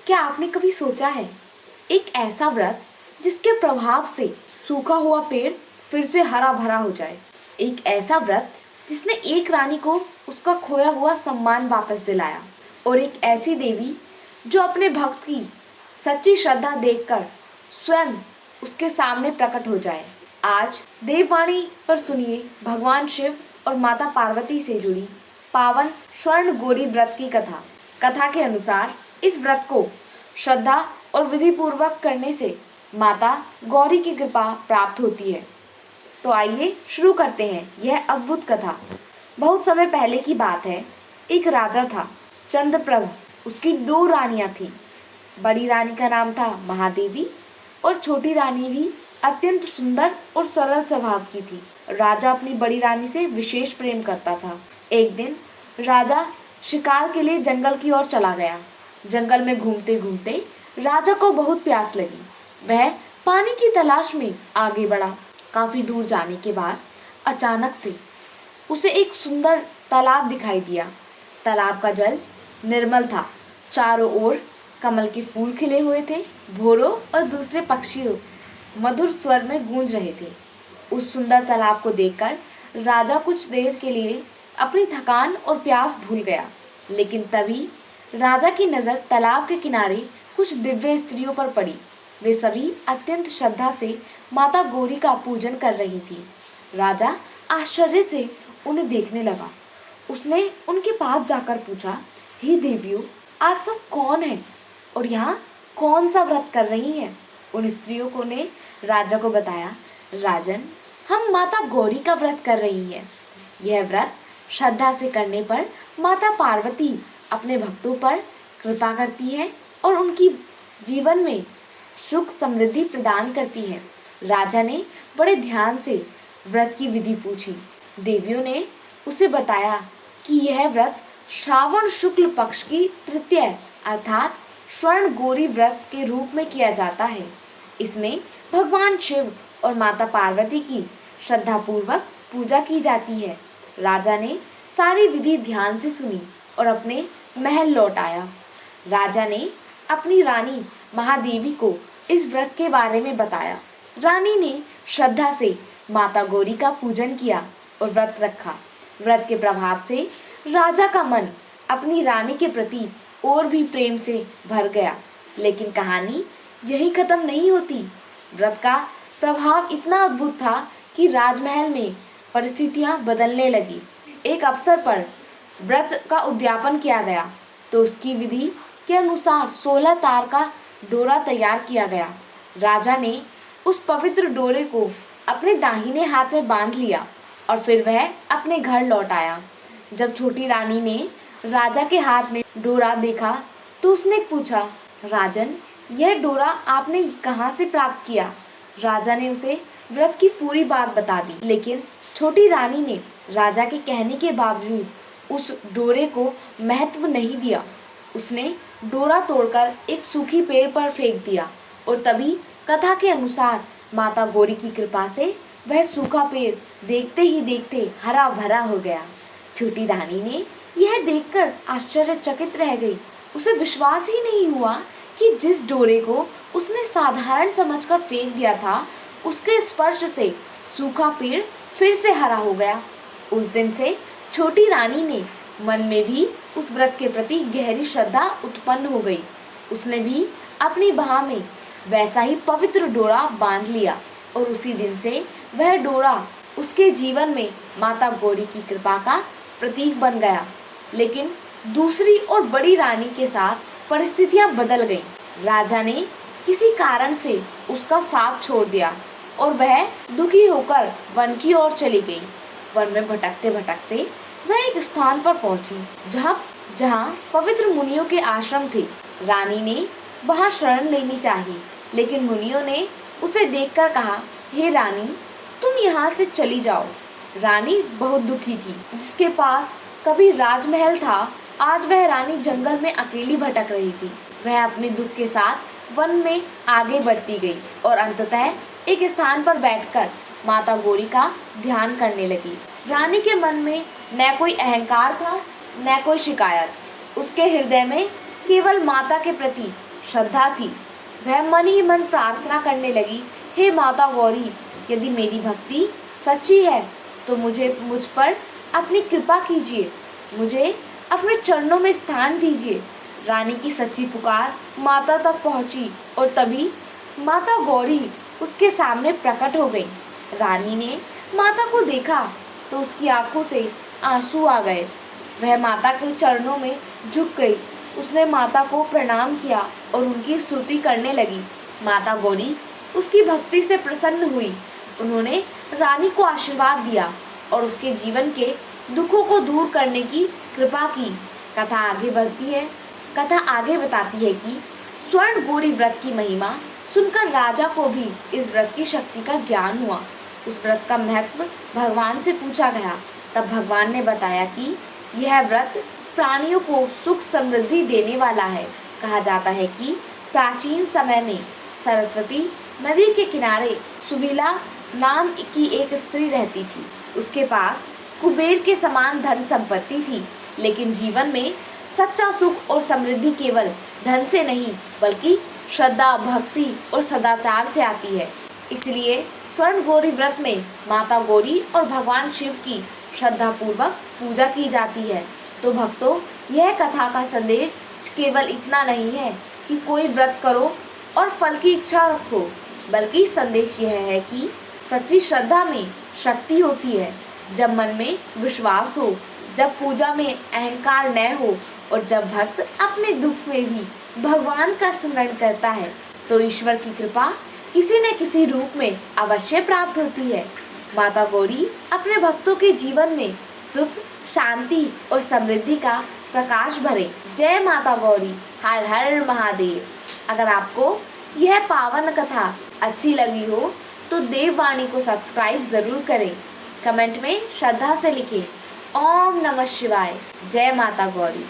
क्या आपने कभी सोचा है, एक ऐसा व्रत जिसके प्रभाव से सूखा हुआ पेड़ फिर से हरा भरा हो जाए। एक ऐसा व्रत जिसने एक रानी को उसका खोया हुआ सम्मान वापस दिलाया, और एक ऐसी देवी जो अपने भक्त की सच्ची श्रद्धा देखकर स्वयं उसके सामने प्रकट हो जाए। आज देववाणी पर सुनिए भगवान शिव और माता पार्वती से जुड़ी पावन स्वर्ण गौरी व्रत की कथा। कथा के अनुसार इस व्रत को श्रद्धा और विधि पूर्वक करने से माता गौरी की कृपा प्राप्त होती है। तो आइए शुरू करते हैं यह अद्भुत कथा। बहुत समय पहले की बात है। एक राजा था, चंद्रप्रभ। उसकी दो रानियां थीं। बड़ी रानी का नाम था महादेवी और छोटी रानी भी अत्यंत सुंदर और सरल स्वभाव की थी। राजा अपनी बड़ी रानी से विशेष प्रेम करता था। एक दिन राजा शिकार के लिए जंगल की ओर चला गया। जंगल में घूमते घूमते राजा को बहुत प्यास लगी। वह पानी की तलाश में आगे बढ़ा। काफी दूर जाने के बाद अचानक से उसे एक सुंदर तालाब दिखाई दिया। तालाब का जल निर्मल था। चारों ओर कमल के फूल खिले हुए थे। भौरों और दूसरे पक्षियों मधुर स्वर में गूंज रहे थे। उस सुंदर तालाब को देखकर राजा कुछ देर के लिए अपनी थकान और प्यास भूल गया। लेकिन तभी राजा की नज़र तालाब के किनारे कुछ दिव्य स्त्रियों पर पड़ी। वे सभी अत्यंत श्रद्धा से माता गौरी का पूजन कर रही थी। राजा आश्चर्य से उन्हें देखने लगा। उसने उनके पास जाकर पूछा, हे देवियों, आप सब कौन हैं और यहाँ कौन सा व्रत कर रही हैं? उन स्त्रियों ने राजा को बताया, राजन, हम माता गौरी का व्रत कर रही हैं। यह व्रत श्रद्धा से करने पर माता पार्वती अपने भक्तों पर कृपा करती है और उनकी जीवन में सुख समृद्धि प्रदान करती है। राजा ने बड़े ध्यान से व्रत की विधि पूछी। देवियों ने उसे बताया कि यह व्रत श्रावण शुक्ल पक्ष की तृतीया अर्थात स्वर्ण गौरी व्रत के रूप में किया जाता है। इसमें भगवान शिव और माता पार्वती की श्रद्धापूर्वक पूजा की जाती है। राजा ने सारी विधि ध्यान से सुनी और अपने महल लौट आया। राजा ने अपनी रानी महादेवी को इस व्रत के बारे में बताया। रानी ने श्रद्धा से माता गौरी का पूजन किया और व्रत रखा। व्रत के प्रभाव से राजा का मन अपनी रानी के प्रति और भी प्रेम से भर गया। लेकिन कहानी यही खत्म नहीं होती। व्रत का प्रभाव इतना अद्भुत था कि राजमहल में परिस्थितियां बदलने लगी। एक अवसर पर व्रत का उद्यापन किया गया तो उसकी विधि के अनुसार 16 तार का डोरा तैयार किया गया। राजा ने उस पवित्र डोरे को अपने दाहिने हाथ में बांध लिया और फिर वह अपने घर लौट आया। जब छोटी रानी ने राजा के हाथ में डोरा देखा तो उसने पूछा, राजन, यह डोरा आपने कहाँ से प्राप्त किया? राजा ने उसे व्रत की पूरी बात बता दी। लेकिन छोटी रानी ने राजा के कहने के बावजूद उस डोरे को महत्व नहीं दिया। उसने डोरा तोड़कर एक सूखी पेड़ पर फेंक दिया और तभी कथा के अनुसार माता गौरी की कृपा से वह सूखा पेड़ देखते ही देखते हरा भरा हो गया। छोटी रानी ने यह देखकर आश्चर्यचकित रह गई। उसे विश्वास ही नहीं हुआ कि जिस डोरे को उसने साधारण समझकर फेंक दिया था, उसके स्पर्श से सूखा पेड़ फिर से हरा हो गया। उस दिन से छोटी रानी ने मन में भी उस व्रत के प्रति गहरी श्रद्धा उत्पन्न हो गई। उसने भी अपनी बाह में वैसा ही पवित्र डोरा बांध लिया और उसी दिन से वह डोरा उसके जीवन में माता गौरी की कृपा का प्रतीक बन गया। लेकिन दूसरी और बड़ी रानी के साथ परिस्थितियां बदल गईं। राजा ने किसी कारण से उसका साथ छोड़ दिया और वह दुखी होकर वन की ओर चली गई। वन में भटकते भटकते वह एक स्थान पर पहुंची जहां पवित्र मुनियों के आश्रम थे। रानी ने वहां शरण लेनी चाहिए, लेकिन मुनियों ने उसे देखकर कहा, हे रानी, तुम यहाँ से चली जाओ। रानी बहुत दुखी थी। जिसके पास कभी राजमहल था, आज वह रानी जंगल में अकेली भटक रही थी। वह अपने दुख के साथ वन में आगे बढ़ती गई और अंततः एक स्थान पर बैठकर माता गौरी का ध्यान करने लगी। रानी के मन में न कोई अहंकार था, न कोई शिकायत। उसके हृदय में केवल माता के प्रति श्रद्धा थी। वह मन ही मन प्रार्थना करने लगी, हे माता गौरी, यदि मेरी भक्ति सच्ची है तो मुझ पर अपनी कृपा कीजिए, मुझे अपने चरणों में स्थान दीजिए। रानी की सच्ची पुकार माता तक पहुंची और तभी माता गौरी उसके सामने प्रकट हो गई। रानी ने माता को देखा तो उसकी आंखों से आंसू आ गए। वह माता के चरणों में झुक गई। उसने माता को प्रणाम किया और उनकी स्तुति करने लगी। माता गौरी उसकी भक्ति से प्रसन्न हुई। उन्होंने रानी को आशीर्वाद दिया और उसके जीवन के दुखों को दूर करने की कृपा की। कथा आगे बढ़ती है। कथा आगे बताती है कि स्वर्ण गौरी व्रत की महिमा सुनकर राजा को भी इस व्रत की शक्ति का ज्ञान हुआ। उस व्रत का महत्व भगवान से पूछा गया। तब भगवान ने बताया कि यह व्रत प्राणियों को सुख समृद्धि देने वाला है। कहा जाता है कि प्राचीन समय में सरस्वती नदी के किनारे सुबीला नाम की एक स्त्री रहती थी। उसके पास कुबेर के समान धन संपत्ति थी, लेकिन जीवन में सच्चा सुख और समृद्धि केवल धन से नहीं बल्कि श्रद्धा, भक्ति और सदाचार से आती है। इसलिए स्वर्ण गौरी व्रत में माता गौरी और भगवान शिव की श्रद्धापूर्वक पूजा की जाती है। तो भक्तों, यह कथा का संदेश केवल इतना नहीं है कि कोई व्रत करो और फल की इच्छा रखो, बल्कि संदेश यह है कि सच्ची श्रद्धा में शक्ति होती है। जब मन में विश्वास हो, जब पूजा में अहंकार न हो और जब भक्त अपने दुख में भी भगवान का स्मरण करता है तो ईश्वर की कृपा किसी न किसी रूप में अवश्य प्राप्त होती है। माता गौरी अपने भक्तों के जीवन में सुख, शांति और समृद्धि का प्रकाश भरे। जय माता गौरी। हर हर महादेव। अगर आपको यह पावन कथा अच्छी लगी हो तो देववाणी को सब्सक्राइब जरूर करें। कमेंट में श्रद्धा से लिखें, ओम नमः शिवाय। जय माता गौरी।